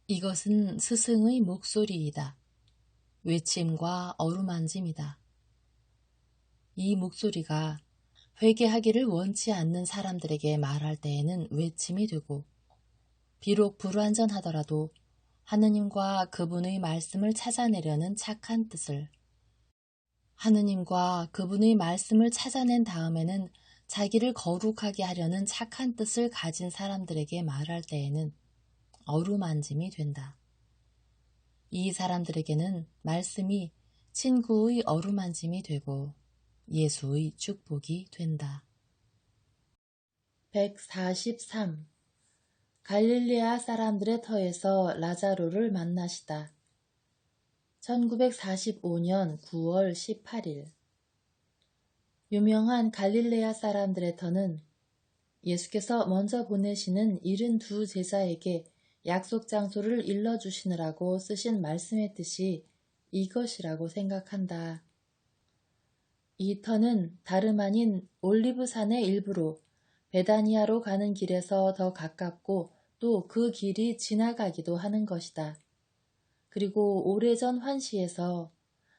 이것은 스승의 목소리이다. 외침과 어루만짐이다. 이 목소리가 회개하기를 원치 않는 사람들에게 말할 때에는 외침이 되고, 비록 불완전하더라도 하느님과 그분의 말씀을 찾아내려는 착한 뜻을, 하느님과 그분의 말씀을 찾아낸 다음에는 자기를 거룩하게 하려는 착한 뜻을 가진 사람들에게 말할 때에는 어루만짐이 된다. 이 사람들에게는 말씀이 친구의 어루만짐이 되고 예수의 축복이 된다. 143. 갈릴레아 사람들의 터에서 라자로를 만나시다. 1945년 9월 18일. 유명한 갈릴레아 사람들의 터는 예수께서 먼저 보내시는 72 제자에게 약속 장소를 일러주시느라고 쓰신 말씀의 뜻이 이것이라고 생각한다. 이 터는 다름 아닌 올리브산의 일부로 베다니아로 가는 길에서 더 가깝고 또 그 길이 지나가기도 하는 것이다. 그리고 오래전 환시에서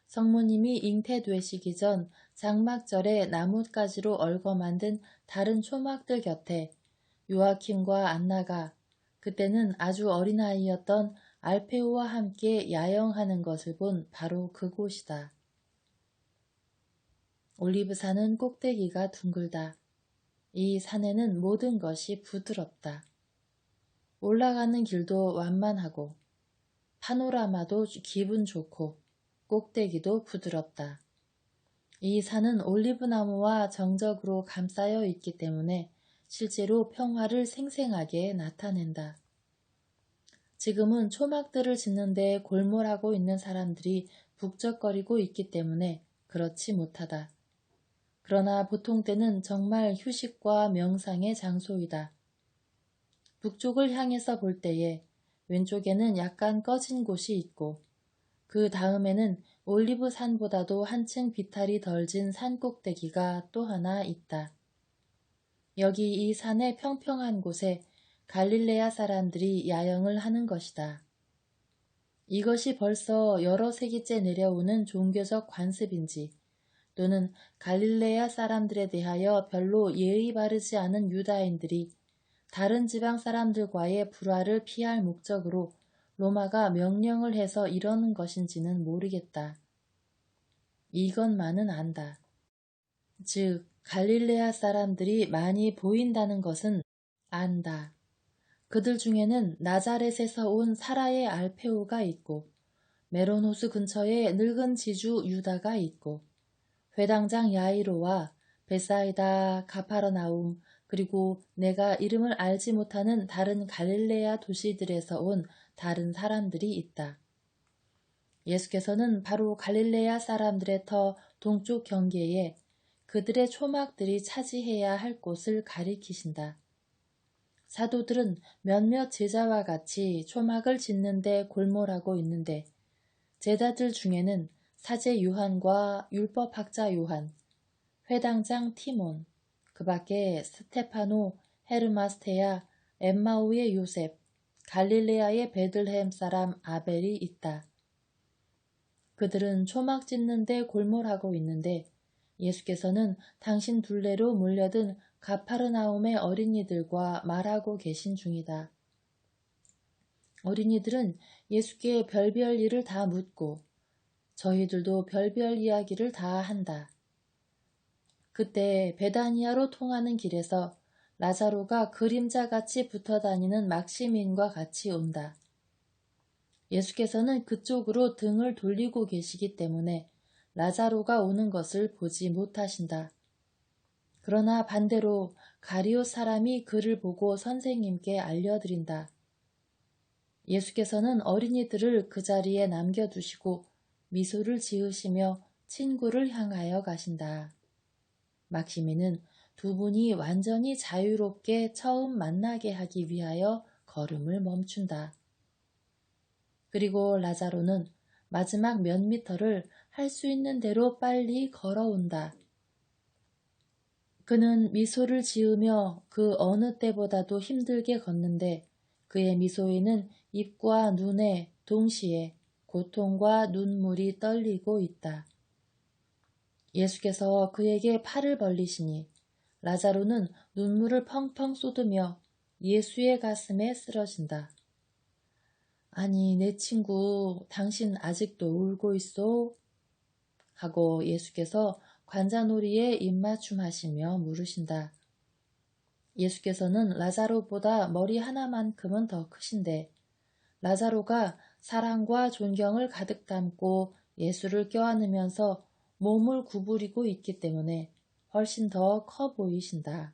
성모님이 잉태되시기 전 장막절에 나뭇가지로 얽어 만든 다른 초막들 곁에 요아킴과 안나가 그때는 아주 어린아이였던 알페오와 함께 야영하는 것을 본 바로 그곳이다. 올리브산은 꼭대기가 둥글다. 이 산에는 모든 것이 부드럽다. 올라가는 길도 완만하고 파노라마도 기분 좋고 꼭대기도 부드럽다. 이 산은 올리브나무와 정적으로 감싸여 있기 때문에 실제로 평화를 생생하게 나타낸다. 지금은 초막들을 짓는 데 골몰하고 있는 사람들이 북적거리고 있기 때문에 그렇지 못하다. 그러나 보통 때는 정말 휴식과 명상의 장소이다. 북쪽을 향해서 볼 때에 왼쪽에는 약간 꺼진 곳이 있고 그 다음에는 올리브 산보다도 한층 비탈이 덜 진 산 꼭대기가 또 하나 있다. 여기 이 산의 평평한 곳에 갈릴레아 사람들이 야영을 하는 것이다. 이것이 벌써 여러 세기째 내려오는 종교적 관습인지 또는 갈릴레아 사람들에 대하여 별로 예의 바르지 않은 유다인들이 다른 지방 사람들과의 불화를 피할 목적으로 로마가 명령을 해서 이러는 것인지는 모르겠다. 이것만은 안다. 즉, 갈릴레아 사람들이 많이 보인다는 것은 안다. 그들 중에는 나자렛에서 온 사라의 알페오가 있고 메로노스 근처에 늙은 지주 유다가 있고 회당장 야이로와 베사이다, 가파르나움, 그리고 내가 이름을 알지 못하는 다른 갈릴레아 도시들에서 온 다른 사람들이 있다. 예수께서는 바로 갈릴레아 사람들의 터 동쪽 경계에 그들의 초막들이 차지해야 할 곳을 가리키신다. 사도들은 몇몇 제자와 같이 초막을 짓는데 골몰하고 있는데 제자들 중에는 사제 요한과 율법학자 요한, 회당장 티몬, 그 밖에 스테파노, 헤르마스테야, 엠마오의 요셉, 갈릴레아의 베들레헴 사람 아벨이 있다. 그들은 초막 짓는데 골몰하고 있는데 예수께서는 당신 둘레로 몰려든 가파르나움의 어린이들과 말하고 계신 중이다. 어린이들은 예수께 별별 일을 다 묻고 저희들도 별별 이야기를 다 한다. 그때 베다니아로 통하는 길에서 라자로가 그림자같이 붙어다니는 막시민과 같이 온다. 예수께서는 그쪽으로 등을 돌리고 계시기 때문에 라자로가 오는 것을 보지 못하신다. 그러나 반대로 가리오 사람이 그를 보고 선생님께 알려드린다. 예수께서는 어린이들을 그 자리에 남겨두시고 미소를 지으시며 친구를 향하여 가신다. 막시미는 두 분이 완전히 자유롭게 처음 만나게 하기 위하여 걸음을 멈춘다. 그리고 라자로는 마지막 몇 미터를 할 수 있는 대로 빨리 걸어온다. 그는 미소를 지으며 그 어느 때보다도 힘들게 걷는데 그의 미소에는 입과 눈에 동시에 고통과 눈물이 떨리고 있다. 예수께서 그에게 팔을 벌리시니 라자로는 눈물을 펑펑 쏟으며 예수의 가슴에 쓰러진다. 아니, 내 친구, 당신 아직도 울고 있어? 하고 예수께서 관자놀이에 입맞춤 하시며 물으신다. 예수께서는 라자로보다 머리 하나만큼은 더 크신데 라자로가 사랑과 존경을 가득 담고 예수를 껴안으면서 몸을 구부리고 있기 때문에 훨씬 더 커 보이신다.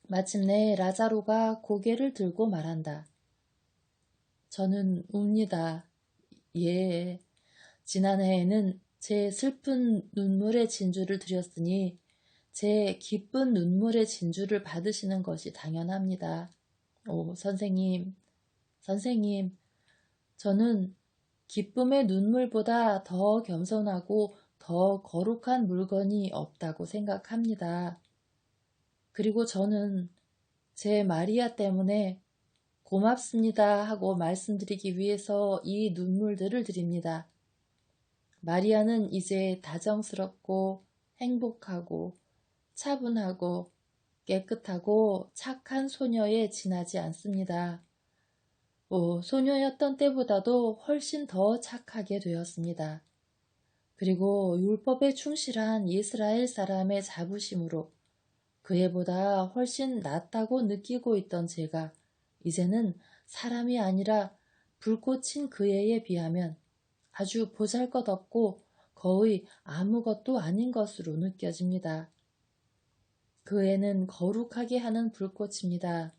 마침내 라자로가 고개를 들고 말한다. 저는 웁니다. 예, 지난해에는 제 슬픈 눈물의 진주를 드렸으니 제 기쁜 눈물의 진주를 받으시는 것이 당연합니다. 오, 선생님, 저는 기쁨의 눈물보다 더 겸손하고 더 거룩한 물건이 없다고 생각합니다. 그리고 저는 제 마리아 때문에 고맙습니다 하고 말씀드리기 위해서 이 눈물들을 드립니다. 마리아는 이제 다정스럽고 행복하고 차분하고 깨끗하고 착한 소녀에 지나지 않습니다. 소녀였던 때보다도 훨씬 더 착하게 되었습니다. 그리고 율법에 충실한 이스라엘 사람의 자부심으로 그 애보다 훨씬 낫다고 느끼고 있던 제가 이제는 사람이 아니라 불꽃인 그 애에 비하면 아주 보잘것없고 거의 아무것도 아닌 것으로 느껴집니다. 그 애는 거룩하게 하는 불꽃입니다.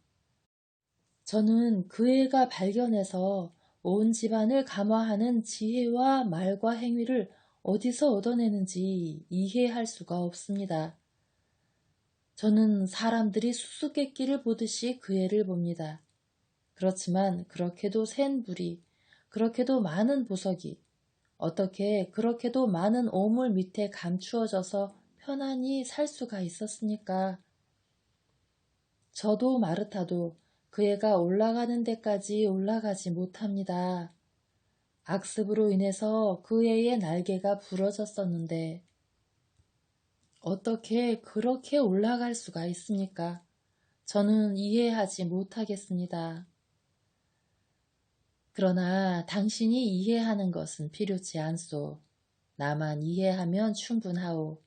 저는 그 애가 발견해서 온 집안을 감화하는 지혜와 말과 행위를 어디서 얻어내는지 이해할 수가 없습니다. 저는 사람들이 수수께끼를 보듯이 그 애를 봅니다. 그렇지만 그렇게도 센 불이, 그렇게도 많은 보석이, 어떻게 그렇게도 많은 오물 밑에 감추어져서 편안히 살 수가 있었습니까? 저도 마르타도 그 애가 올라가는 데까지 올라가지 못합니다. 악습으로 인해서 그 애의 날개가 부러졌었는데 어떻게 그렇게 올라갈 수가 있습니까? 저는 이해하지 못하겠습니다. 그러나 당신이 이해하는 것은 필요치 않소. 나만 이해하면 충분하오.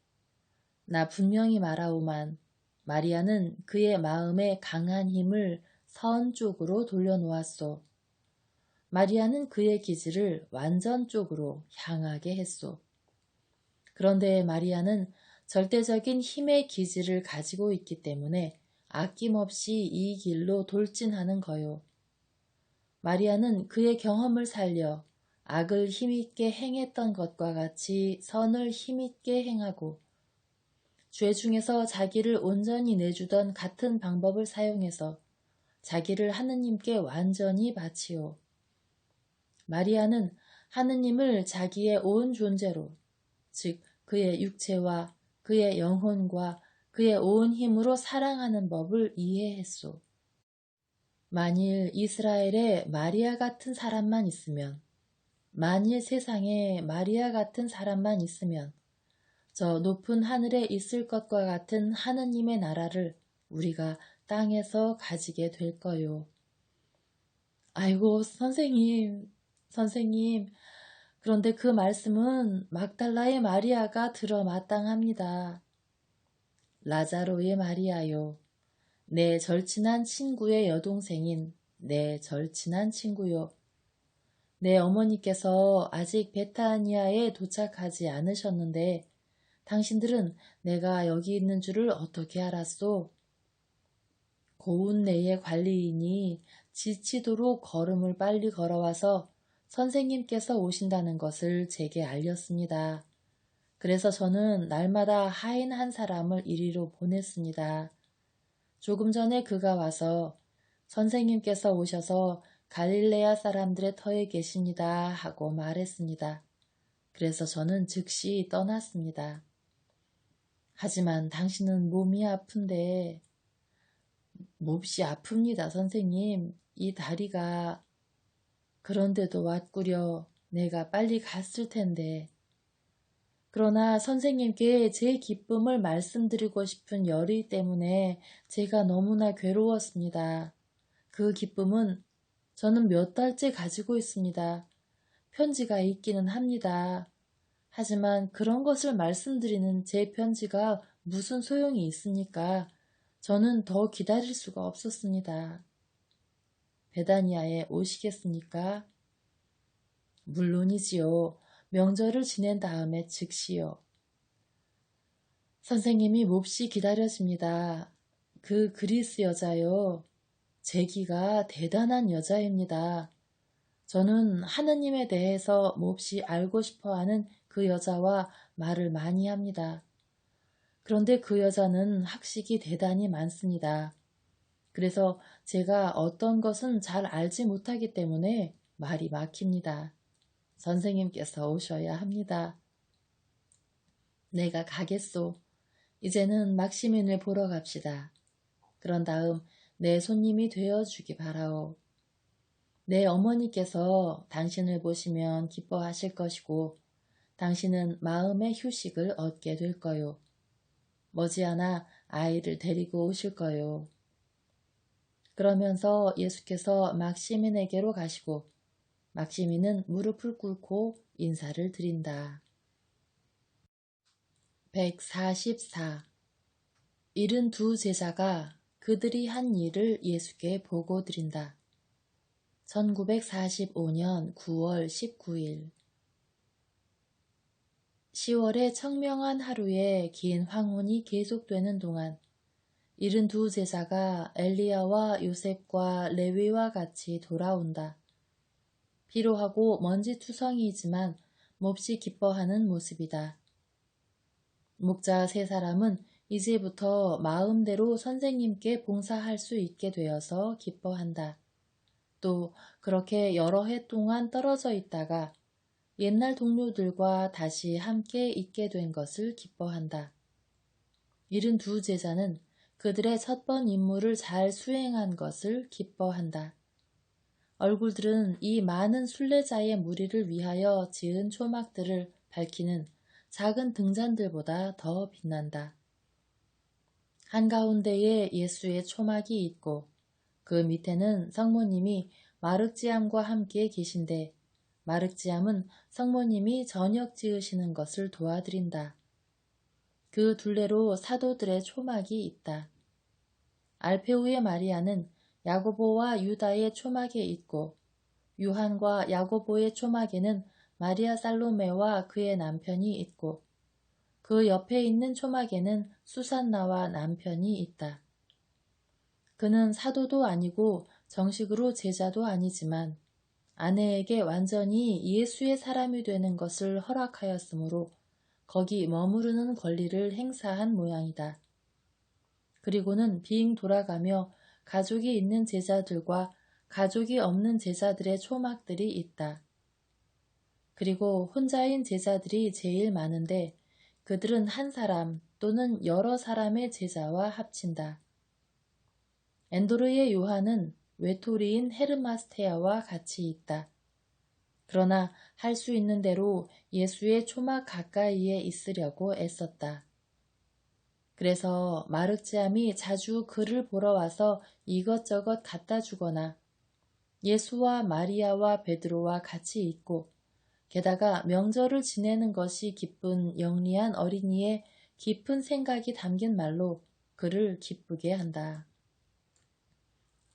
나 분명히 말하오만 마리아는 그의 마음의 강한 힘을 선 쪽으로 돌려놓았소. 마리아는 그의 기질을 완전 쪽으로 향하게 했소. 그런데 마리아는 절대적인 힘의 기질을 가지고 있기 때문에 아낌없이 이 길로 돌진하는 거요. 마리아는 그의 경험을 살려 악을 힘있게 행했던 것과 같이 선을 힘있게 행하고 죄 중에서 자기를 온전히 내주던 같은 방법을 사용해서 자기를 하느님께 완전히 바치오. 마리아는 하느님을 자기의 온 존재로, 즉 그의 육체와 그의 영혼과 그의 온 힘으로 사랑하는 법을 이해했소. 만일 이스라엘에 마리아 같은 사람만 있으면, 만일 세상에 마리아 같은 사람만 있으면 저 높은 하늘에 있을 것과 같은 하느님의 나라를 우리가 땅에서 가지게 될 거요. 아이고, 선생님. 그런데 그 말씀은 막달라의 마리아가 들어마땅합니다. 라자로의 마리아요. 내 절친한 친구의 여동생인 내 절친한 친구요. 내 어머니께서 아직 베타니아에 도착하지 않으셨는데 당신들은 내가 여기 있는 줄을 어떻게 알았소? 고운 내의 관리인이 지치도록 걸음을 빨리 걸어와서 선생님께서 오신다는 것을 제게 알렸습니다. 그래서 저는 날마다 하인 한 사람을 이리로 보냈습니다. 조금 전에 그가 와서 선생님께서 오셔서 갈릴레아 사람들의 터에 계십니다 하고 말했습니다. 그래서 저는 즉시 떠났습니다. 하지만 당신은 몸이 아픈데 몹시 아픕니다, 선생님. 이 다리가 그런데도 왔구려. 내가 빨리 갔을 텐데. 그러나 선생님께 제 기쁨을 말씀드리고 싶은 열의 때문에 제가 너무나 괴로웠습니다. 그 기쁨은 저는 몇 달째 가지고 있습니다. 편지가 있기는 합니다. 하지만 그런 것을 말씀드리는 제 편지가 무슨 소용이 있습니까? 저는 더 기다릴 수가 없었습니다. 베다니아에 오시겠습니까? 물론이지요. 명절을 지낸 다음에 즉시요. 선생님이 몹시 기다려집니다. 그 그리스 여자요. 제기가 대단한 여자입니다. 저는 하느님에 대해서 몹시 알고 싶어하는 그 여자와 말을 많이 합니다. 그런데 그 여자는 학식이 대단히 많습니다. 그래서 제가 어떤 것은 잘 알지 못하기 때문에 말이 막힙니다. 선생님께서 오셔야 합니다. 내가 가겠소. 이제는 막시민을 보러 갑시다. 그런 다음 내 손님이 되어주기 바라오. 내 어머니께서 당신을 보시면 기뻐하실 것이고 당신은 마음의 휴식을 얻게 될 거요. 머지않아 아이를 데리고 오실 거요. 그러면서 예수께서 막시민에게로 가시고 막시민은 무릎을 꿇고 인사를 드린다. 144. 72 제자가 그들이 한 일을 예수께 보고 드린다. 1945년 9월 19일 10월의 청명한 하루에 긴 황혼이 계속되는 동안 72 제자가 엘리야와 요셉과 레위와 같이 돌아온다. 피로하고 먼지투성이지만 몹시 기뻐하는 모습이다. 목자 3사람은 이제부터 마음대로 선생님께 봉사할 수 있게 되어서 기뻐한다. 또 그렇게 여러 해 동안 떨어져 있다가 옛날 동료들과 다시 함께 있게 된 것을 기뻐한다. 72 제자는 그들의 첫 번 임무를 잘 수행한 것을 기뻐한다. 얼굴들은 이 많은 순례자의 무리를 위하여 지은 초막들을 밝히는 작은 등잔들보다 더 빛난다. 한가운데에 예수의 초막이 있고 그 밑에는 성모님이 마륵지암과 함께 계신데 마륵지암은 성모님이 저녁 지으시는 것을 도와드린다. 그 둘레로 사도들의 초막이 있다. 알페우의 마리아는 야고보와 유다의 초막에 있고 요한과 야고보의 초막에는 마리아 살로메와 그의 남편이 있고 그 옆에 있는 초막에는 수산나와 남편이 있다. 그는 사도도 아니고 정식으로 제자도 아니지만 아내에게 완전히 예수의 사람이 되는 것을 허락하였으므로 거기 머무르는 권리를 행사한 모양이다. 그리고는 빙 돌아가며 가족이 있는 제자들과 가족이 없는 제자들의 초막들이 있다. 그리고 혼자인 제자들이 제일 많은데 그들은 한 사람 또는 여러 사람의 제자와 합친다. 엔도르의 요한은 외톨이인 헤르마스테아와 같이 있다. 그러나 할 수 있는 대로 예수의 초막 가까이에 있으려고 애썼다. 그래서 마륵지암이 자주 그를 보러 와서 이것저것 갖다 주거나 예수와 마리아와 베드로와 같이 있고 게다가 명절을 지내는 것이 기쁜 영리한 어린이의 깊은 생각이 담긴 말로 그를 기쁘게 한다.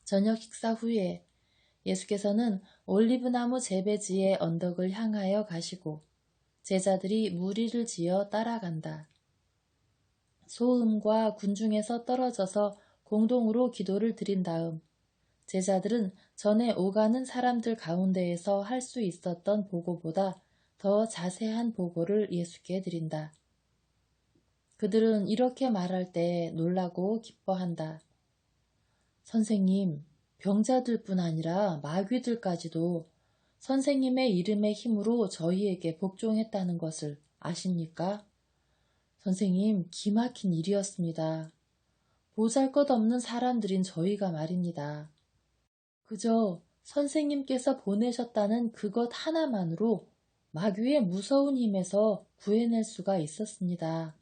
저녁 식사 후에 예수께서는 올리브나무 재배지의 언덕을 향하여 가시고 제자들이 무리를 지어 따라간다. 소음과 군중에서 떨어져서 공동으로 기도를 드린 다음 제자들은 전에 오가는 사람들 가운데에서 할 수 있었던 보고보다 더 자세한 보고를 예수께 드린다. 그들은 이렇게 말할 때 놀라고 기뻐한다. 선생님, 병자들뿐 아니라 마귀들까지도 선생님의 이름의 힘으로 저희에게 복종했다는 것을 아십니까? 선생님, 기막힌 일이었습니다. 보잘것없는 사람들인 저희가 말입니다. 그저 선생님께서 보내셨다는 그것 하나만으로 마귀의 무서운 힘에서 구해낼 수가 있었습니다.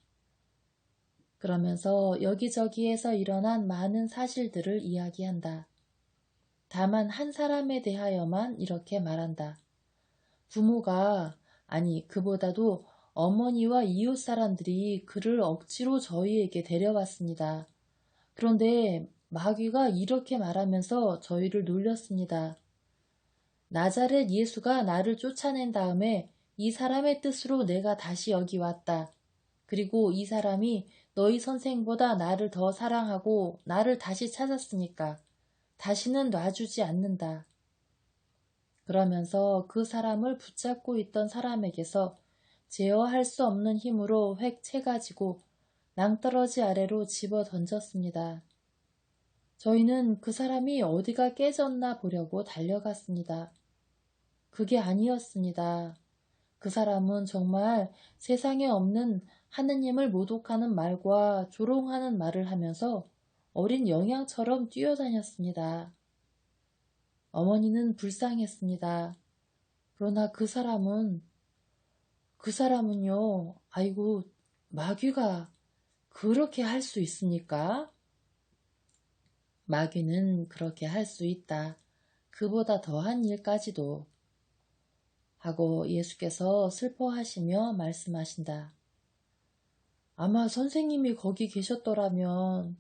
그러면서 여기저기에서 일어난 많은 사실들을 이야기한다. 다만 한 사람에 대하여만 이렇게 말한다. 부모가, 아니 그보다도 어머니와 이웃 사람들이 그를 억지로 저희에게 데려왔습니다. 그런데 마귀가 이렇게 말하면서 저희를 놀렸습니다. 나자렛 예수가 나를 쫓아낸 다음에 이 사람의 뜻으로 내가 다시 여기 왔다. 그리고 이 사람이 너희 선생보다 나를 더 사랑하고 나를 다시 찾았으니까 다시는 놔주지 않는다. 그러면서 그 사람을 붙잡고 있던 사람에게서 제어할 수 없는 힘으로 획 채가지고 낭떠러지 아래로 집어 던졌습니다. 저희는 그 사람이 어디가 깨졌나 보려고 달려갔습니다. 그게 아니었습니다. 그 사람은 정말 세상에 없는 하느님을 모독하는 말과 조롱하는 말을 하면서 어린 영양처럼 뛰어다녔습니다. 어머니는 불쌍했습니다. 그러나 그 사람은요, 아이고, 마귀가 그렇게 할 수 있습니까? 마귀는 그렇게 할 수 있다. 그보다 더한 일까지도. 하고 예수께서 슬퍼하시며 말씀하신다. 아마 선생님이 거기 계셨더라면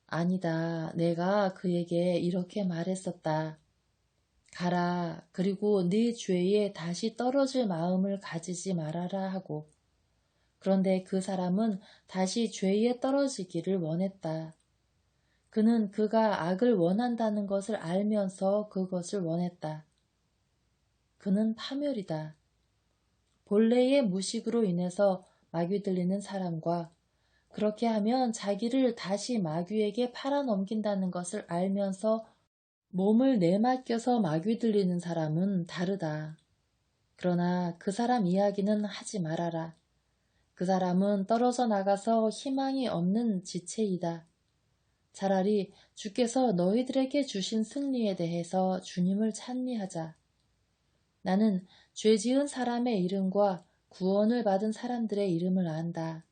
아니다. 내가 그에게 이렇게 말했었다. 가라. 그리고 네 죄에 다시 떨어질 마음을 가지지 말아라 하고. 그런데 그 사람은 다시 죄에 떨어지기를 원했다. 그는 그가 악을 원한다는 것을 알면서 그것을 원했다. 그는 파멸이다. 본래의 무식으로 인해서 마귀 들리는 사람과 그렇게 하면 자기를 다시 마귀에게 팔아넘긴다는 것을 알면서 몸을 내맡겨서 마귀 들리는 사람은 다르다. 그러나 그 사람 이야기는 하지 말아라. 그 사람은 떨어져 나가서 희망이 없는 지체이다. 차라리 주께서 너희들에게 주신 승리에 대해서 주님을 찬미하자. 나는 죄 지은 사람의 이름과 구원을 받은 사람들의 이름을 안다.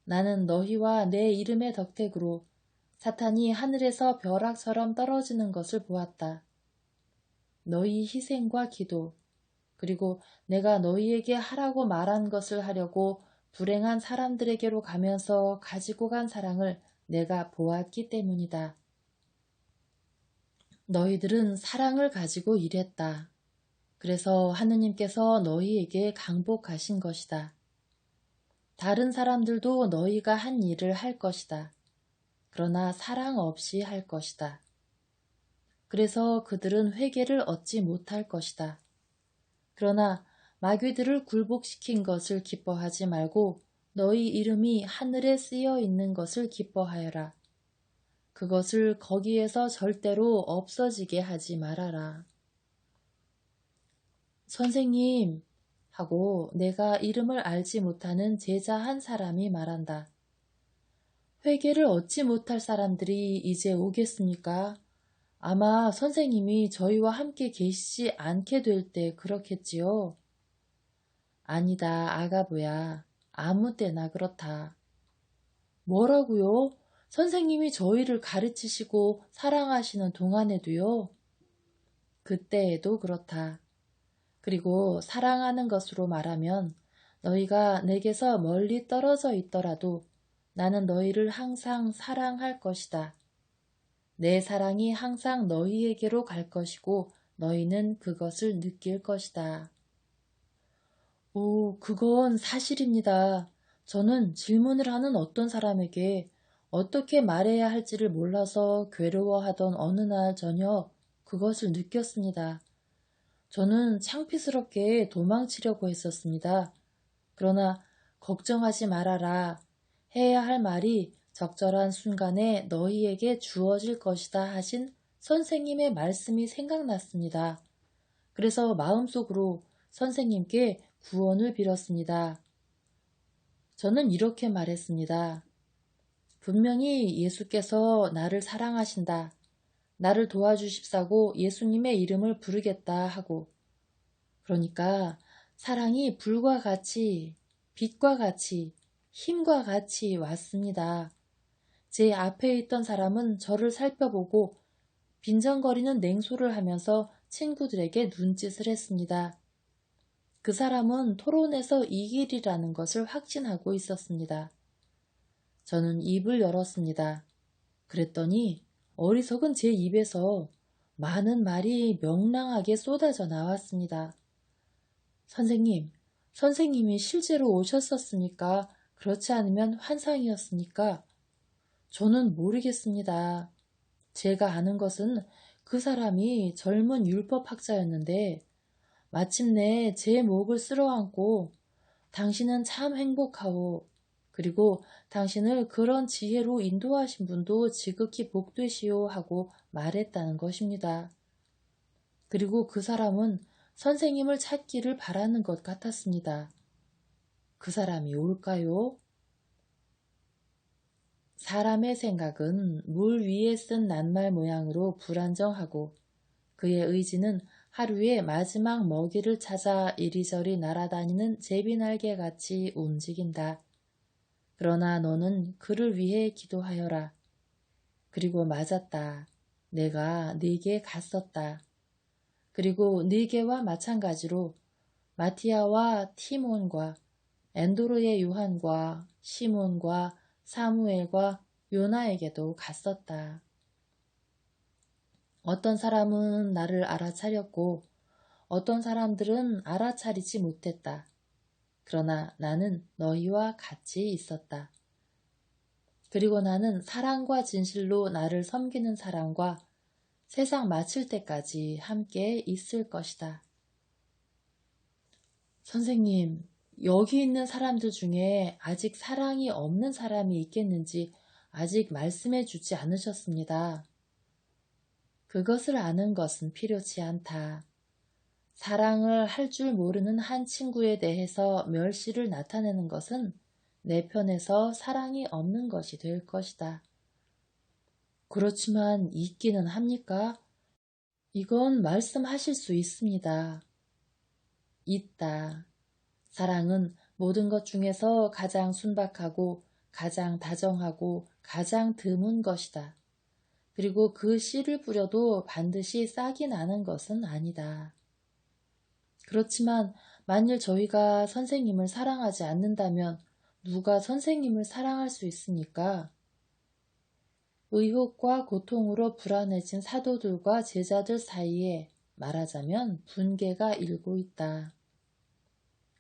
나는 너희와 내 이름의 덕택으로 사탄이 하늘에서 벼락처럼 떨어지는 것을 보았다. 너희 희생과 기도, 그리고 내가 너희에게 하라고 말한 것을 하려고 불행한 사람들에게로 가면서 가지고 간 사랑을 내가 보았기 때문이다. 너희들은 사랑을 가지고 일했다. 그래서 하느님께서 너희에게 강복하신 것이다. 다른 사람들도 너희가 한 일을 할 것이다. 그러나 사랑 없이 할 것이다. 그래서 그들은 회개를 얻지 못할 것이다. 그러나 마귀들을 굴복시킨 것을 기뻐하지 말고 너희 이름이 하늘에 쓰여 있는 것을 기뻐하여라. 그것을 거기에서 절대로 없어지게 하지 말아라. 선생님 하고 내가 이름을 알지 못하는 제자 한 사람이 말한다. 회개를 얻지 못할 사람들이 이제 오겠습니까? 아마 선생님이 저희와 함께 계시지 않게 될 때 그렇겠지요. 아니다, 아가보야. 아무 때나 그렇다. 뭐라고요? 선생님이 저희를 가르치시고 사랑하시는 동안에도요? 그때에도 그렇다. 그리고 사랑하는 것으로 말하면 너희가 내게서 멀리 떨어져 있더라도 나는 너희를 항상 사랑할 것이다. 내 사랑이 항상 너희에게로 갈 것이고 너희는 그것을 느낄 것이다. 오, 그건 사실입니다. 저는 질문을 하는 어떤 사람에게 어떻게 말해야 할지를 몰라서 괴로워하던 어느 날 저녁 그것을 느꼈습니다. 저는 창피스럽게 도망치려고 했었습니다. 그러나 걱정하지 말아라. 해야 할 말이 적절한 순간에 너희에게 주어질 것이다 하신 선생님의 말씀이 생각났습니다. 그래서 마음속으로 선생님께 구원을 빌었습니다. 저는 이렇게 말했습니다. 분명히 예수께서 나를 사랑하신다. 나를 도와주십사고 예수님의 이름을 부르겠다 하고, 그러니까 사랑이 불과 같이, 빛과 같이, 힘과 같이 왔습니다. 제 앞에 있던 사람은 저를 살펴보고 빈정거리는 냉소를 하면서 친구들에게 눈짓을 했습니다. 그 사람은 토론에서 이길이라는 것을 확신하고 있었습니다. 저는 입을 열었습니다. 그랬더니 어리석은 제 입에서 많은 말이 명랑하게 쏟아져 나왔습니다. 선생님, 선생님이 실제로 오셨었습니까? 그렇지 않으면 환상이었습니까? 저는 모르겠습니다. 제가 아는 것은 그 사람이 젊은 율법학자였는데 마침내 제 목을 쓸어안고 당신은 참 행복하오. 그리고 당신을 그런 지혜로 인도하신 분도 지극히 복되시오 하고 말했다는 것입니다. 그리고 그 사람은 선생님을 찾기를 바라는 것 같았습니다. 그 사람이 올까요? 사람의 생각은 물 위에 쓴 낱말 모양으로 불안정하고 그의 의지는 하루의 마지막 먹이를 찾아 이리저리 날아다니는 제비날개같이 움직인다. 그러나 너는 그를 위해 기도하여라. 그리고 맞았다. 내가 네게 갔었다. 그리고 네게와 마찬가지로 마티아와 티몬과 엔도르의 요한과 시몬과 사무엘과 요나에게도 갔었다. 어떤 사람은 나를 알아차렸고 어떤 사람들은 알아차리지 못했다. 그러나 나는 너희와 같이 있었다. 그리고 나는 사랑과 진실로 나를 섬기는 사람과 세상 마칠 때까지 함께 있을 것이다. 선생님, 여기 있는 사람들 중에 아직 사랑이 없는 사람이 있겠는지 아직 말씀해 주지 않으셨습니다. 그것을 아는 것은 필요치 않다. 사랑을 할 줄 모르는 한 친구에 대해서 멸시를 나타내는 것은 내 편에서 사랑이 없는 것이 될 것이다. 그렇지만 있기는 합니까? 이건 말씀하실 수 있습니다. 있다. 사랑은 모든 것 중에서 가장 순박하고 가장 다정하고 가장 드문 것이다. 그리고 그 씨를 뿌려도 반드시 싹이 나는 것은 아니다. 그렇지만 만일 저희가 선생님을 사랑하지 않는다면 누가 선생님을 사랑할 수 있습니까? 의혹과 고통으로 불안해진 사도들과 제자들 사이에 말하자면 분개가 일고 있다.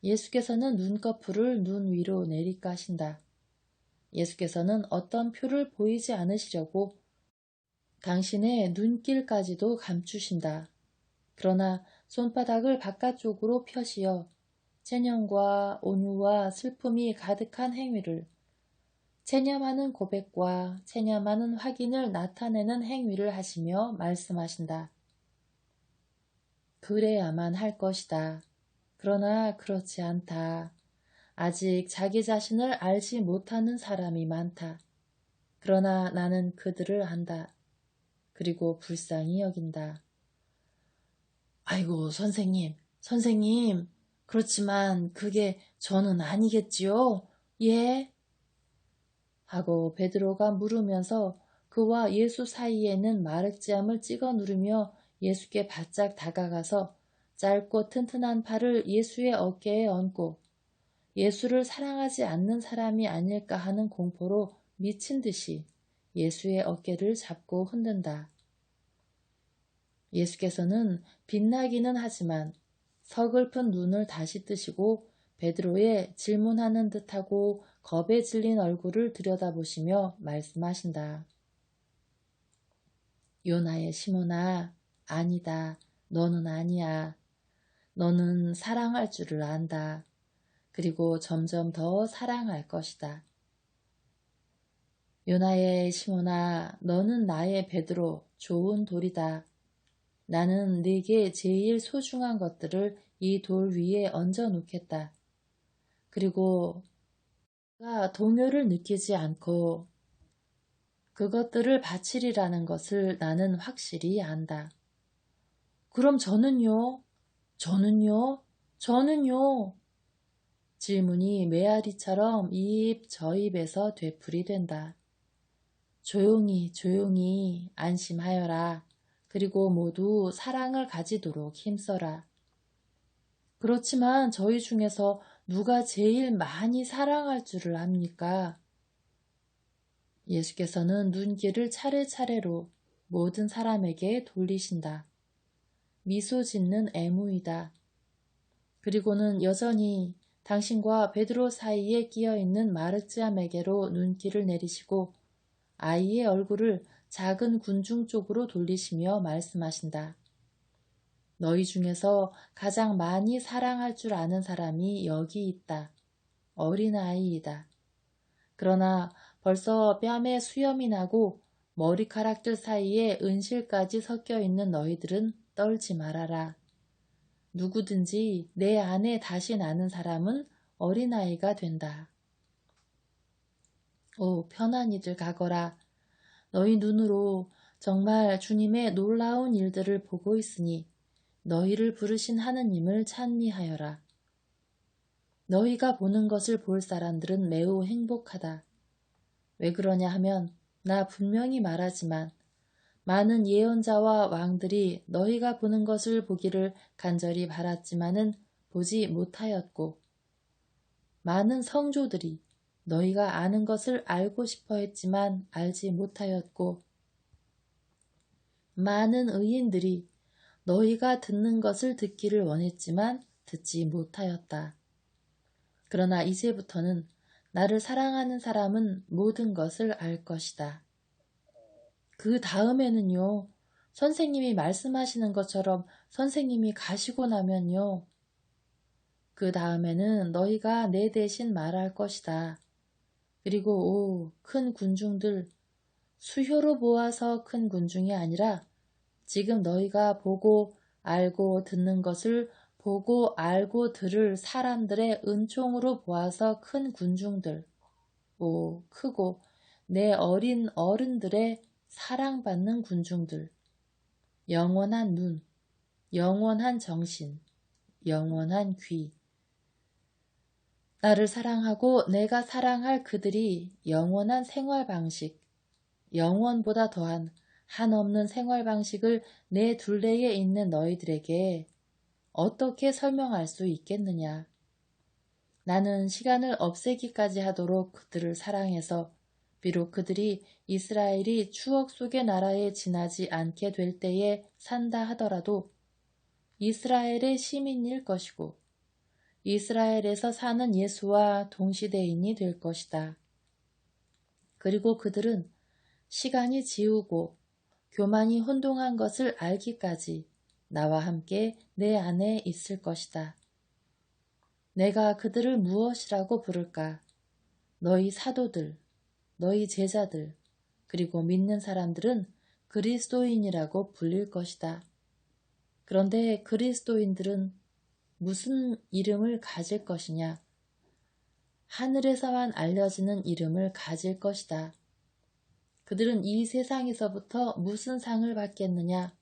예수께서는 눈꺼풀을 눈 위로 내리까신다. 예수께서는 어떤 표를 보이지 않으시려고 당신의 눈길까지도 감추신다. 그러나 손바닥을 바깥쪽으로 펴시어 체념과 온유와 슬픔이 가득한 행위를, 체념하는 고백과 체념하는 확인을 나타내는 행위를 하시며 말씀하신다. 그래야만 할 것이다. 그러나 그렇지 않다. 아직 자기 자신을 알지 못하는 사람이 많다. 그러나 나는 그들을 안다. 그리고 불쌍히 여긴다. 아이고, 선생님, 그렇지만 그게 저는 아니겠지요? 예? 하고 베드로가 물으면서 그와 예수 사이에는 마르지암을 찍어 누르며 예수께 바짝 다가가서 짧고 튼튼한 팔을 예수의 어깨에 얹고 예수를 사랑하지 않는 사람이 아닐까 하는 공포로 미친 듯이 예수의 어깨를 잡고 흔든다. 예수께서는 빛나기는 하지만 서글픈 눈을 다시 뜨시고 베드로의 질문하는 듯하고 겁에 질린 얼굴을 들여다보시며 말씀하신다. 요나의 시몬아, 아니다. 너는 아니야. 너는 사랑할 줄을 안다. 그리고 점점 더 사랑할 것이다. 요나의 시몬아, 너는 나의 베드로, 좋은 돌이다. 나는 네게 제일 소중한 것들을 이 돌 위에 얹어 놓겠다. 그리고 내가 동요를 느끼지 않고 그것들을 바치리라는 것을 나는 확실히 안다. 그럼 저는요? 저는요? 저는요? 질문이 메아리처럼 이 입 저 입에서 되풀이된다. 조용히 조용히 안심하여라. 그리고 모두 사랑을 가지도록 힘써라. 그렇지만 저희 중에서 누가 제일 많이 사랑할 줄을 압니까? 예수께서는 눈길을 차례차례로 모든 사람에게 돌리신다. 미소 짓는 애무이다. 그리고는 여전히 당신과 베드로 사이에 끼어있는 마르지암에게로 눈길을 내리시고 아이의 얼굴을 작은 군중 쪽으로 돌리시며 말씀하신다. 너희 중에서 가장 많이 사랑할 줄 아는 사람이 여기 있다. 어린아이이다. 그러나 벌써 뺨에 수염이 나고 머리카락들 사이에 은실까지 섞여 있는 너희들은 떨지 말아라. 누구든지 내 안에 다시 나는 사람은 어린아이가 된다. 오, 편한 이들 가거라. 너희 눈으로 정말 주님의 놀라운 일들을 보고 있으니 너희를 부르신 하느님을 찬미하여라. 너희가 보는 것을 볼 사람들은 매우 행복하다. 왜 그러냐 하면 나 분명히 말하지만 많은 예언자와 왕들이 너희가 보는 것을 보기를 간절히 바랐지만은 보지 못하였고 많은 성조들이 너희가 아는 것을 알고 싶어 했지만 알지 못하였고 많은 의인들이 너희가 듣는 것을 듣기를 원했지만 듣지 못하였다. 그러나 이제부터는 나를 사랑하는 사람은 모든 것을 알 것이다. 그 다음에는요. 선생님이 말씀하시는 것처럼 선생님이 가시고 나면요. 그 다음에는 너희가 내 대신 말할 것이다. 그리고 큰 군중들, 수효로 모아서 큰 군중이 아니라 지금 너희가 보고 알고 듣는 것을 보고 알고 들을 사람들의 은총으로 보아서 큰 군중들, 크고 내 어린 어른들의 사랑받는 군중들, 영원한 눈, 영원한 정신, 영원한 귀, 나를 사랑하고 내가 사랑할 그들이 영원한 생활 방식, 영원보다 더한 한없는 생활 방식을 내 둘레에 있는 너희들에게 어떻게 설명할 수 있겠느냐. 나는 시간을 없애기까지 하도록 그들을 사랑해서 비록 그들이 이스라엘이 추억 속의 나라에 지나지 않게 될 때에 산다 하더라도 이스라엘의 시민일 것이고 이스라엘에서 사는 예수와 동시대인이 될 것이다. 그리고 그들은 시간이 지우고 교만이 혼동한 것을 알기까지 나와 함께 내 안에 있을 것이다. 내가 그들을 무엇이라고 부를까? 너희 사도들, 너희 제자들, 그리고 믿는 사람들은 그리스도인이라고 불릴 것이다. 그런데 그리스도인들은 무슨 이름을 가질 것이냐? 하늘에서만 알려지는 이름을 가질 것이다. 그들은 이 세상에서부터 무슨 상을 받겠느냐?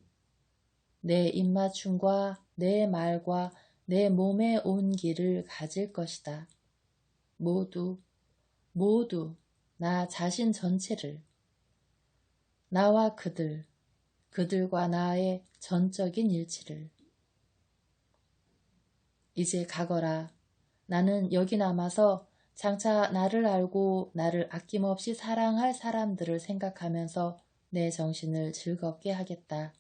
내 입맞춤과 내 말과 내 몸의 온기를 가질 것이다. 모두 나 자신 전체를, 나와 그들과 나의 전적인 일치를. 이제 가거라. 나는 여기 남아서 장차 나를 알고 나를 아낌없이 사랑할 사람들을 생각하면서 내 정신을 즐겁게 하겠다.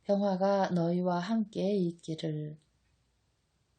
평화가 너희와 함께 있기를.